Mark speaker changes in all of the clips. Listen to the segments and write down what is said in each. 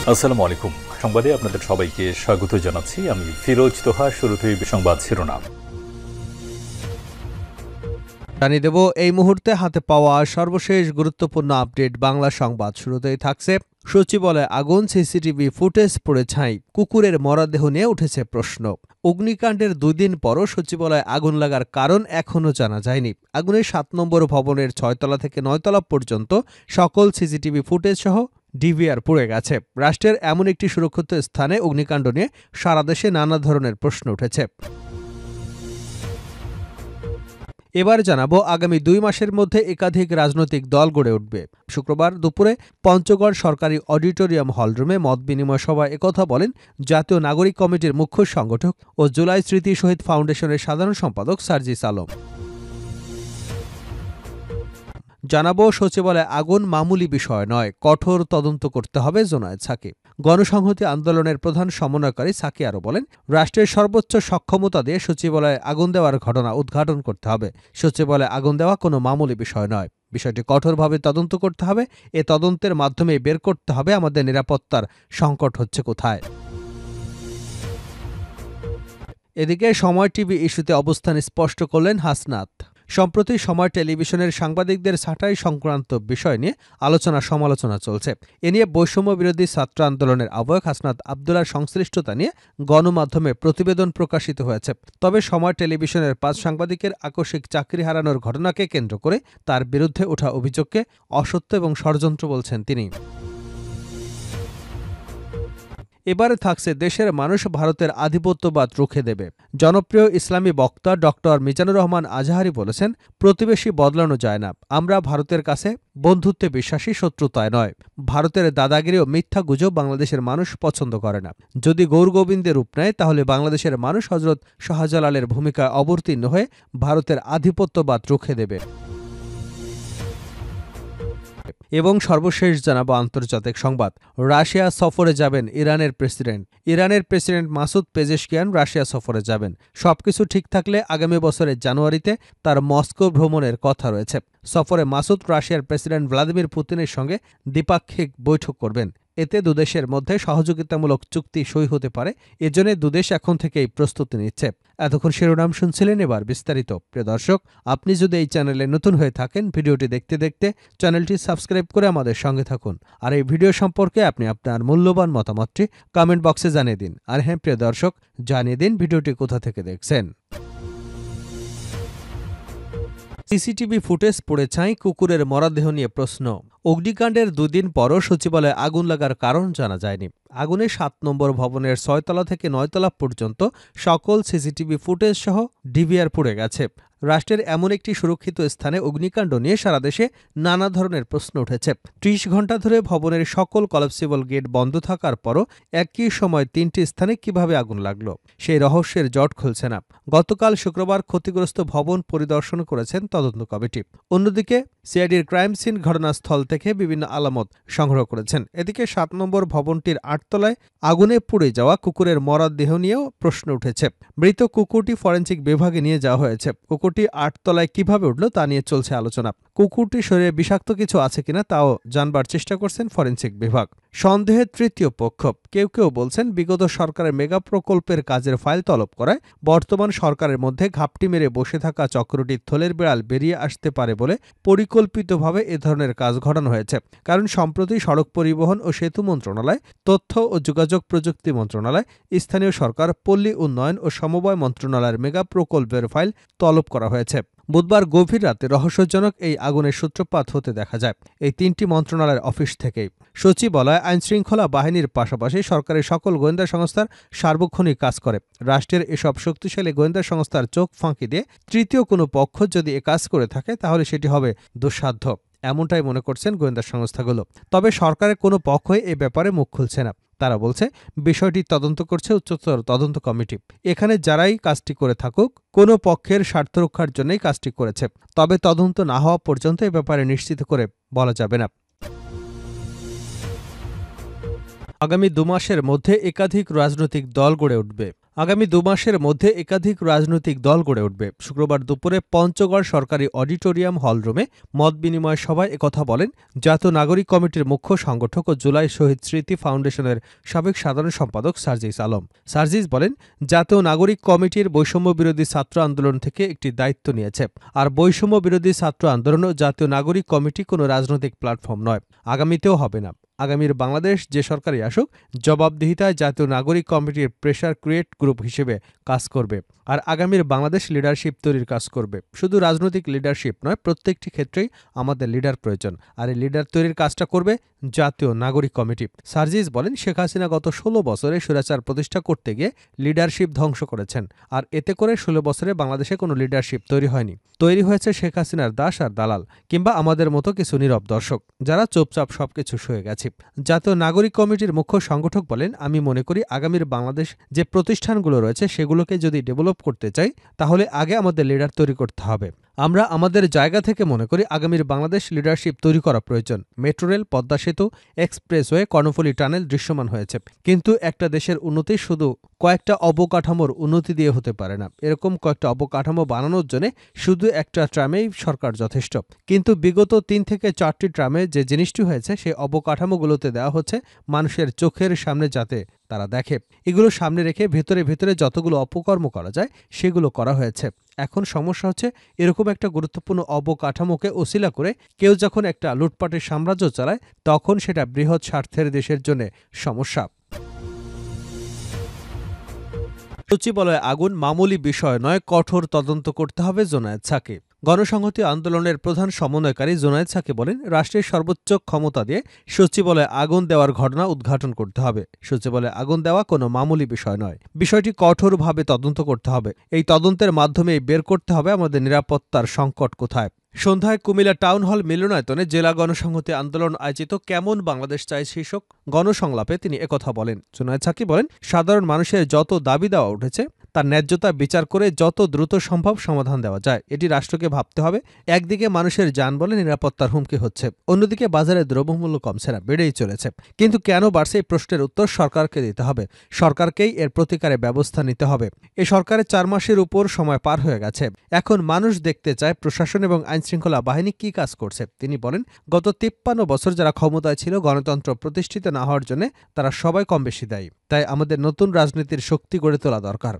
Speaker 1: আসসালামু আলাইকুম। সংবাদে আপনাদের সবাইকে স্বাগত জানাচ্ছি। আমি ফিরোজ তোহা। শুরুতেই সংবাদ শিরোনাম
Speaker 2: জানিয়ে দেব এই মুহূর্তে হাতে পাওয়া সর্বশেষ গুরুত্বপূর্ণ আপডেট বাংলা সংবাদ। শুরুতেই থাকছে সচিবালয়ে আগুন, সিসিটিভি ফুটেজ পড়ে ছাই, কুকুরের মরদেহ নিয়ে উঠেছে প্রশ্ন। অগ্নিকাণ্ডের 2 দিন পরও সচিবালয়ে আগুন লাগার কারণ এখনও জানা যায়নি। আগুনে 7 নম্বর ভবনের 6 তলা থেকে 9 তলা পর্যন্ত সকল সিসিটিভি ফুটেজ সহ ডিভিআর পুড়ে গেছে। রাষ্ট্রের এমন একটি সুরক্ষিত স্থানে অগ্নিকাণ্ড নিয়ে সারা দেশে নানা ধরনের প্রশ্ন উঠেছে। এবার জানাবো আগামী 2 মাসের মধ্যে একাধিক রাজনৈতিক দল গড়ে উঠবে। শুক্রবার দুপুরে পঞ্চগড় সরকারি অডিটোরিয়াম হলরুমে মত বিনিময় সভায় একথা বলেন জাতীয় নাগরিক কমিটির মুখ্য সংগঠক ও জুলাই স্মৃতি শহীদ ফাউন্ডেশনের সাধারণ সম্পাদক সার্জিস আলম। জানাবো সচিবালয়ে আগুন মামুলি বিষয় নয়, কঠোর তদন্ত করতে হবে জোনায়েদ সাকি। গণসংহতি আন্দোলনের প্রধান সমন্বয়কারী সাকি আরও বলেন, রাষ্ট্রের সর্বোচ্চ সক্ষমতা দিয়ে সচিবালয়ে আগুন দেওয়ার ঘটনা উদ্ঘাটন করতে হবে। সচিবালয়ে আগুন দেওয়া কোনো মামুলি বিষয় নয়, বিষয়টি কঠোরভাবে তদন্ত করতে হবে। এ তদন্তের মাধ্যমে বের করতে হবে আমাদের নিরাপত্তার সংকট হচ্ছে কোথায়। এদিকে সময় টিভি ইস্যুতে অবস্থান স্পষ্ট করলেন হাসনাত। সম্প্রতি সময় টেলিভিশনের সাংবাদিকদের ছাঁটাই সংক্রান্ত বিষয় নিয়ে আলোচনা সমালোচনা চলছে। এ নিয়ে বৈষম্য বিরোধী ছাত্র আন্দোলনের আহ্বায়ক হাসনাত আবদুল্লাহর সংশ্লিষ্টতা নিয়ে গণমাধ্যমে প্রতিবেদন প্রকাশিত হয়েছে। তবে সময় টেলিভিশনের 5 সাংবাদিকের আকস্মিক চাকরি হারানোর ঘটনাকে কেন্দ্র করে তার বিরুদ্ধে ওঠা অভিযোগকে অসত্য এবং ষড়যন্ত্র বলছেন তিনি। এবারে থাকছে দেশের মানুষ ভারতের আধিপত্যবাদ রুখে দেবে। জনপ্রিয় ইসলামী বক্তা ডক্টর মিজানুর রহমান আজহারি বলেছেন, প্রতিবেশী বদলানো যায় না। আমরা ভারতের কাছে বন্ধুত্বে বিশ্বাসী, শত্রুতায় নয়। ভারতের দাদাগিরি ও মিথ্যা গুজব বাংলাদেশের মানুষ পছন্দ করে না। যদি গৌরগোবিন্দের রূপ নেয় তাহলে বাংলাদেশের মানুষ হজরত শাহজালালের ভূমিকায় অবতীর্ণ হয়ে ভারতের আধিপত্যবাদ রুখে দেবে। এবং সর্বশেষ জানাবো আন্তর্জাতিক সংবাদ। রাশিয়া সফরে যাবেন ইরানের প্রেসিডেন্ট। ইরানের প্রেসিডেন্ট মাসুদ পেজেশকিয়ান রাশিয়া সফরে যাবেন। সবকিছু ঠিক থাকলে আগামী বছরের জানুয়ারিতে তার মস্কো ভ্রমণের কথা রয়েছে। সফরে মাসুদ রাশিয়ার প্রেসিডেন্ট ভ্লাদিমির পুতিনের সঙ্গে দ্বিপাক্ষিক বৈঠক করবেন। এতে দুদেশের মধ্যে সহযোগিতামূলক চুক্তি সই হতে পারে। এজন্য দুদেশ এখন থেকেই প্রস্তুতি নিচ্ছে। এতক্ষণ শিরোনাম শুনছিলেন, এবার বিস্তারিত। প্রিয় দর্শক, আপনি যদি এই চ্যানেলে নতুন হয়ে থাকেন, ভিডিওটি দেখতে দেখতে চ্যানেলটি সাবস্ক্রাইব করে আমাদের সঙ্গে থাকুন। আর এই ভিডিও সম্পর্কে আপনি আপনার মূল্যবান মতামতটি কমেন্ট বক্সে জানিয়ে দিন। আর হ্যাঁ প্রিয় দর্শক, জানিয়ে দিন ভিডিওটি কোথা থেকে দেখছেন। সিসিটিভি ফুটেজ পড়ে ছাই, কুকুরের মরদেহ নিয়ে প্রশ্ন। অগ্নিকাণ্ডের 2 দিন পরও সচিবালয়ে আগুন লাগার কারণ জানা যায়নি। আগুনে 7 নম্বর ভবনের 6 তলা থেকে 9 তলা পর্যন্ত সকল সিসিটিভি ফুটেজ সহ ডিভিআর পুড়ে গেছে। রাষ্ট্রের এমন একটি সুরক্ষিত স্থানে অগ্নিকাণ্ড নিয়ে সারা দেশে নানা ধরনের প্রশ্ন উঠেছে। 30 ঘণ্টা ধরে ভবনের সকল কলাপসিবল গেট বন্ধ থাকার পরও একই সময় 3টি স্থানে কিভাবে আগুন লাগলো, সেই রহস্যের জট খুলছে না। গতকাল শুক্রবার ক্ষতিগ্রস্ত ভবন পরিদর্শন করেছেন তদন্ত কমিটি। অন্যদিকে সিআইডির ক্রাইম সিন ঘটনাস্থল থেকে বিভিন্ন আলামত সংগ্রহ করেছেন। এদিকে 7 নম্বর ভবনটির 8 তলায় আগুনে পুড়ে যাওয়া কুকুরের মরদেহ নিয়েও প্রশ্ন উঠেছে। মৃত কুকুরটি ফরেনসিক বিভাগে নিয়ে যাওয়া হয়েছে। কুকুরটি 8 তলায় কিভাবে উঠল তা নিয়ে চলছে আলোচনা। কুকুরটির শরীরে বিষাক্ত কিছু আছে কিনা তাও জানবার চেষ্টা করছেন ফরেনসিক বিভাগ। সন্দেহের তৃতীয় পক্ষ। কেউ কেউ বলছেন, বিগত সরকারের মেগা প্রকল্পের কাজের ফাইল তলব করায় বর্তমান সরকারের মধ্যে ঘাপটি মেরে বসে থাকা চক্রটির থলের বিড়াল বেরিয়ে আসতে পারে বলে পরিকল্পিতভাবে এ ধরনের কাজ ঘটানো হয়েছে। কারণ সম্প্রতি সড়ক পরিবহন ও সেতু মন্ত্রণালয়, তথ্য ও যোগাযোগ প্রযুক্তি মন্ত্রণালয়, স্থানীয় সরকার, পল্লী উন্নয়ন ও সমবায় মন্ত্রণালয়ের মেগা প্রকল্পের ফাইল তলব করা হয়েছে। বুধবার গভীর রাতে রহস্যজনক এই আগুনের সূত্রপাত হতে দেখা যায় এই 3টি মন্ত্রণালয়ের অফিস থেকেই। সচিবালয় আইনশৃঙ্খলা বাহিনীর পাশাপাশি সরকারের সকল গোয়েন্দা সংস্থার সার্বক্ষণিক কাজ করে। রাষ্ট্রের এসব শক্তিশালী গোয়েন্দা সংস্থার চোখ ফাঁকি দিয়ে তৃতীয় কোনো পক্ষ যদি এ কাজ করে থাকে তাহলে সেটি হবে দুঃসাধ্য, এমনটাই মনে করছেন গোয়েন্দা সংস্থাগুলো। তবে সরকারের কোনো পক্ষই এ ব্যাপারে মুখ খুলছে না। তারা বলছে, বিষয়টি তদন্ত করছে উচ্চতর তদন্ত কমিটি। এখানে যারাই কাজটি করে থাকুক, কোনো পক্ষের স্বার্থ রক্ষার জন্যই কাজটি করেছে। তবে তদন্ত না হওয়া পর্যন্ত এ ব্যাপারে নিশ্চিত করে বলা যাবে না। আগামী 2 মাসের মধ্যে একাধিক রাজনৈতিক দল গড়ে উঠবে। আগামী ২ মাসের মধ্যে একাধিক রাজনৈতিক দল গড়ে উঠবে। শুক্রবার দুপুরে পঞ্চগড় সরকারি অডিটোরিয়াম হলরুমে মত বিনিময় সভায় একথা বলেন জাতীয় নাগরিক কমিটির মুখ্য সংগঠক ও জুলাই শহীদ স্মৃতি ফাউন্ডেশনের সাবেক সাধারণ সম্পাদক সার্জিস আলম। সার্জিস বলেন, জাতীয় নাগরিক কমিটির বৈষম্য বিরোধী ছাত্র আন্দোলন থেকে একটি দায়িত্ব নিয়েছে। আর বৈষম্য বিরোধী ছাত্র আন্দোলন ও জাতীয় নাগরিক কমিটি কোনো রাজনৈতিক প্ল্যাটফর্ম নয়, আগামীতেও হবে না। আগামীর বাংলাদেশ যে সরকারই আসুক, জবাবদিহিতায় জাতীয় নাগরিক কমিটির প্রেসার ক্রিয়েট গ্রুপ হিসেবে কাজ করবে। আর আগামীর বাংলাদেশ লিডারশিপ তৈরির কাজ করবে। শুধু রাজনৈতিক লিডারশিপ নয়, প্রত্যেকটি ক্ষেত্রেই আমাদের লিডার প্রয়োজন। আর এই লিডার তৈরির কাজটা করবে জাতীয় নাগরিক কমিটি। সার্জিস বলেন, শেখ হাসিনা গত ১৬ বছরে স্বৈরাচার প্রতিষ্ঠা করতে গিয়ে লিডারশিপ ধ্বংস করেছেন। আর এতে করে ১৬ বছরে বাংলাদেশে কোনো লিডারশিপ তৈরি হয়নি। তৈরি হয়েছে শেখ হাসিনার দাস আর দালাল, কিংবা আমাদের মতো কিছু নীরব দর্শক, যারা চুপচাপ সবকিছু সয়ে গেছে। জাতীয় নাগরিক কমিটির মুখ্য সংগঠক বলেন, আমি মনে করি আগামীর বাংলাদেশ যে প্রতিষ্ঠানগুলো রয়েছে সেগুলোকে যদি ডেভেলপ করতে চাই, তাহলে আগে আমাদের লিডার তৈরি করতে হবে। আমরা আমাদের জায়গা থেকে মনে করি আগামীর বাংলাদেশ লিডারশিপ তৈরি করা প্রয়োজন। মেট্রো রেল, পদ্মা সেতু, এক্সপ্রেসওয়ে, কর্ণফুলী টানেল দৃশ্যমান হয়েছে, কিন্তু একটা দেশের উন্নতি শুধু কয়েকটা অবকাঠামোর উন্নতি দিয়ে হতে পারে না। এরকম কয়েকটা অবকাঠামো বানানোর জন্য শুধু একটা ট্রামেই সরকার যথেষ্ট। কিন্তু বিগত ৩ থেকে ৪টি ট্রামে যে জিনিসটি হয়েছে, সেই অবকাঠামোগুলোতে দেওয়া হচ্ছে মানুষের চোখের সামনে, যাতে তারা দেখে। এগুলো সামনে রেখে ভেতরে ভেতরে যতগুলো অপকর্ম করা যায় সেগুলো করা হয়েছে। এখন সমস্যা হচ্ছে, এরকম একটা গুরুত্বপূর্ণ অবকাঠামোকে ওসিলা করে কেউ যখন একটা লুটপাটের সাম্রাজ্য চালায়, তখন সেটা বৃহৎ স্বার্থের দেশের জন্য সমস্যা। সচিবালয়ে আগুন মামুলি বিষয় নয়, কঠোর তদন্ত করতে হবে জোনায়েদ সাকি। গণসংহতি আন্দোলনের প্রধান সমন্বয়কারী জোনায়েদ সাকি বলেন, রাষ্ট্রের সর্বোচ্চ ক্ষমতা দিয়ে সচিবালয়ে আগুন দেওয়ার ঘটনা উদ্ঘাটন করতে হবে। সচিবালয়ে আগুন দেওয়া কোনো মামুলি বিষয় নয়। বিষয়টি কঠোরভাবে তদন্ত করতে হবে। এই তদন্তের মাধ্যমেই বের করতে হবে আমাদের নিরাপত্তার সংকট কোথায়। সন্ধ্যায় কুমিল্লা টাউন হল মিলনায়তনে জেলা গণসংহতি আন্দোলন আয়োজিত কেমন বাংলাদেশ চাই শীর্ষক গণসংলাপে তিনি একথা বলেন। জোনায়েদ সাকি বলেন, সাধারণ মানুষের যত দাবি দেওয়া উঠেছে তার ন্যায্যতা বিচার করে যত দ্রুত সম্ভব সমাধান দেওয়া যায়, এটি রাষ্ট্রকে ভাবতে হবে। একদিকে মানুষের যানবাহনে নিরাপত্তার হুমকি হচ্ছে, অন্যদিকে বাজারে দ্রব্যমূল্য কমছে না, বেড়েই চলেছে। কিন্তু কেন বাড়ছে, এই প্রশ্নের উত্তর সরকারকে দিতে হবে। সরকারকেই এর প্রতিকারে ব্যবস্থা নিতে হবে। এ সরকারের ৪ মাসের উপর সময় পার হয়ে গেছে। এখন মানুষ দেখতে চায় প্রশাসন এবং আইনশৃঙ্খলা বাহিনী কি কাজ করছে। তিনি বলেন, গত ৫৩ বছর যারা ক্ষমতায় ছিল, গণতন্ত্র প্রতিষ্ঠিত না হওয়ার জন্য তারা সবাই কম বেশি দায়ী। তাই আমাদের নতুন রাজনীতির শক্তি গড়ে তোলা দরকার।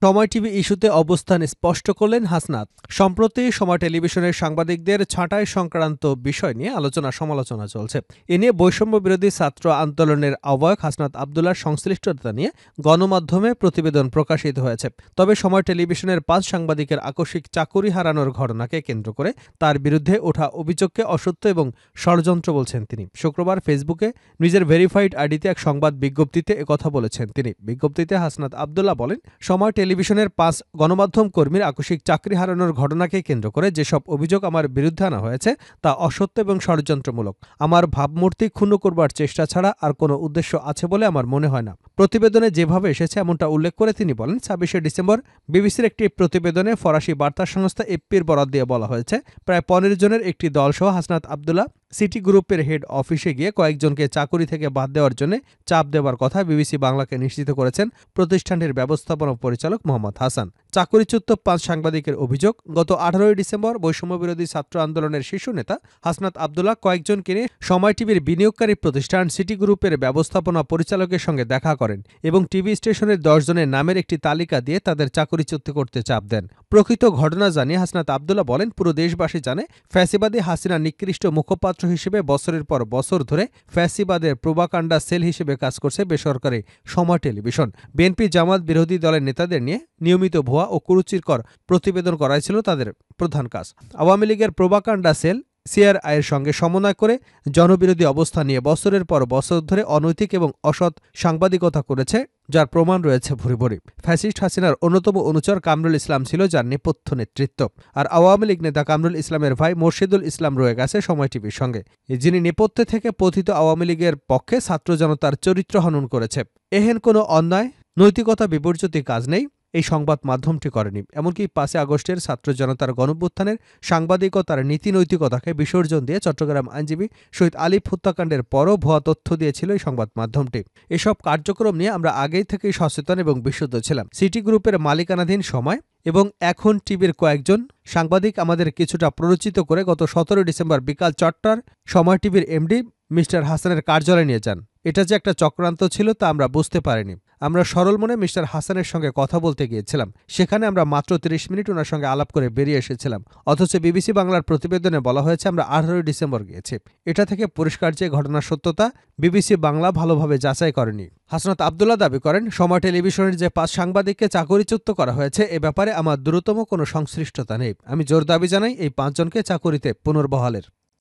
Speaker 2: সময় টিভি ইস্যুতে অবস্থান স্পষ্ট করলেন হাসনাত। সম্প্রতি সময় টেলিভিশনের সাংবাদিকদের ছাঁটাই সংক্রান্ত বিষয় নিয়ে আলোচনা সমালোচনা চলছে। এ নিয়ে বৈষম্য বিরোধী ছাত্র আন্দোলনের আহ্বায়ক হাসনাত আবদুল্লাহর সংশ্লিষ্টতা নিয়ে গণমাধ্যমে প্রতিবেদন প্রকাশিত হয়েছে। তবে সময় টেলিভিশনের ৫ সাংবাদিকের আকস্মিক চাকুরি হারানোর ঘটনাকে কেন্দ্র করে তার বিরুদ্ধে ওঠা অভিযোগকে অসত্য এবং ষড়যন্ত্র বলছেন তিনি। শুক্রবার ফেসবুকে নিজের ভেরিফাইড আইডিতে এক সংবাদ বিজ্ঞপ্তিতে একথা বলেছেন তিনি। বিজ্ঞপ্তিতে হাসনাত আবদুল্লাহ বলেন, সময় টেলিভিশনের ৫ গণমাধ্যম কর্মীর আকস্মিক চাকরি হারানোর ঘটনাকে কেন্দ্র করে যেসব অভিযোগ আমার বিরুদ্ধে আনা হয়েছে তা অসত্য এবং ষড়যন্ত্রমূলক। আমার ভাবমূর্তি ক্ষুণ্ণ করবার চেষ্টা ছাড়া আর কোনো উদ্দেশ্য আছে বলে আমার মনে হয় না। প্রতিবেদনে যেভাবে এসেছে এমনটা উল্লেখ করে তিনি বলেন, ২৬শে ডিসেম্বর বিবিসির একটি প্রতিবেদনে ফরাসি বার্তা সংস্থা এফপির বরাত দিয়ে বলা হয়েছে, প্রায় ১৫ জনের একটি দলসহ হাসনাত আবদুল্লাহ সিটি গ্রুপের হেড অফিসে গিয়ে কয়েকজনকে চাকুরি থেকে বাদ দেওয়ার জন্য চাপ দেওয়ার কথা বিবিসি বাংলাকে নিশ্চিত করেছেন প্রতিষ্ঠানটির ব্যবস্থাপনা পরিচালক মোহাম্মদ হাসান। চাকুরিচ্যুত ৫ সাংবাদিকের অভিযোগ, গত ১৮ ডিসেম্বর বৈষম্যবিরোধী ছাত্র আন্দোলনের শীর্ষ নেতা হাসনাত আবদুল্লাহ কয়েকজনকে নিয়ে সময় টিভির বিনিয়োগকারী প্রতিষ্ঠান সিটি গ্রুপের ব্যবস্থাপনা পরিচালকের সঙ্গে দেখা করেন এবং টিভি স্টেশনের ১০ জনের নামের একটি তালিকা দিয়ে তাদের চাকুরিচ্যুত করতে চাপ দেন। প্রকৃত ঘটনা জানিয়ে হাসনাত আবদুল্লাহ বলেন, পুরো দেশবাসী জানে ফ্যাসিবাদী হাসিনা নিকৃষ্ট মুখপাত্র হিসেবে বছরের পর বছর ধরে ফ্যাসিবাদের প্রোপাগান্ডা সেল হিসেবে কাজ করছে বেসরকারি সময় টেলিভিশন। বিএনপি জামাত বিরোধী দলের নেতাদের নিয়ে নিয়মিত ভুয়া ও কুরুচিকর প্রতিবেদন করাই ছিল তাদের প্রধান কাজ। আওয়ামী লীগের প্রোপাগান্ডা সেল সিআরআইয়ের সঙ্গে সমন্বয় করে জনবিরোধী অবস্থান নিয়ে বছরের পর বছর ধরে অনৈতিক এবং অসৎ সাংবাদিকতা করেছে, যার প্রমাণ রয়েছে ভুরি ভুরি। ফ্যাসিস্ট হাসিনার অন্যতম অনুচর কামরুল ইসলাম ছিল যার নেপথ্য নেতৃত্ব। আর আওয়ামী লীগ নেতা কামরুল ইসলামের ভাই মোর্শেদুল ইসলাম রয়ে গেছে সময় টিভির সঙ্গে, যিনি নেপথ্যে থেকে পতিত আওয়ামী লীগের পক্ষে ছাত্র জনতার চরিত্র হনন করেছে। এহেন কোনো অন্যায় নৈতিকতা বিবর্জিত কাজ নেই। এই সংবাদ মাধ্যমটি করেনি। এমনকি 5 আগস্টের ছাত্র জনতার গণঅভ্যুত্থানের সাংবাদিকতার নীতি নৈতিকতাকে বিসর্জন দিয়ে চট্টগ্রাম আইনজীবী শহীদ আলিফ হত্যাকাণ্ডের পরও ভুয়া তথ্য দিয়েছিল এই সংবাদ মাধ্যমটি। এসব কার্যক্রম নিয়ে আমরা আগেই থেকেই সচেতন এবং বিশুদ্ধ ছিলাম। সিটি গ্রুপের মালিকানাধীন সময় এবং এখন টিভির কয়েকজন সাংবাদিক আমাদের কিছুটা প্ররোচিত করে গত 17 ডিসেম্বর বিকাল 4টার সময় টিভির এমডি মিস্টার হাসানের কার্যালয়ে নিয়ে যান। এটা যে একটা চক্রান্ত ছিল তা আমরা বুঝতে পারিনি। আমরা সরল মনে মিস্টার হাসানের সঙ্গে কথা বলতে গিয়েছিলাম। সেখানে আমরা মাত্র 30 মিনিট ওনার সঙ্গে আলাপ করে বেরিয়ে এসেছিলাম। অথচ বিবিসি বাংলার প্রতিবেদনে বলা হয়েছে আমরা 18 ডিসেম্বর গিয়েছি। এটা থেকে পরিষ্কার যে ঘটনার সত্যতা বিবিসি বাংলা ভালোভাবে যাচাই করেনি। হাসনাত আব্দুল্লাহ দাবি করেন, সময় টেলিভিশনের যে 5 সাংবাদিককে চাকরিচ্যুত করা হয়েছে এ ব্যাপারে আমার দ্রুততম কোনো সংশ্লিষ্টতা নেই। আমি জোর দাবি জানাই এই 5 জনকে চাকুরিতে পুনর্বহালের।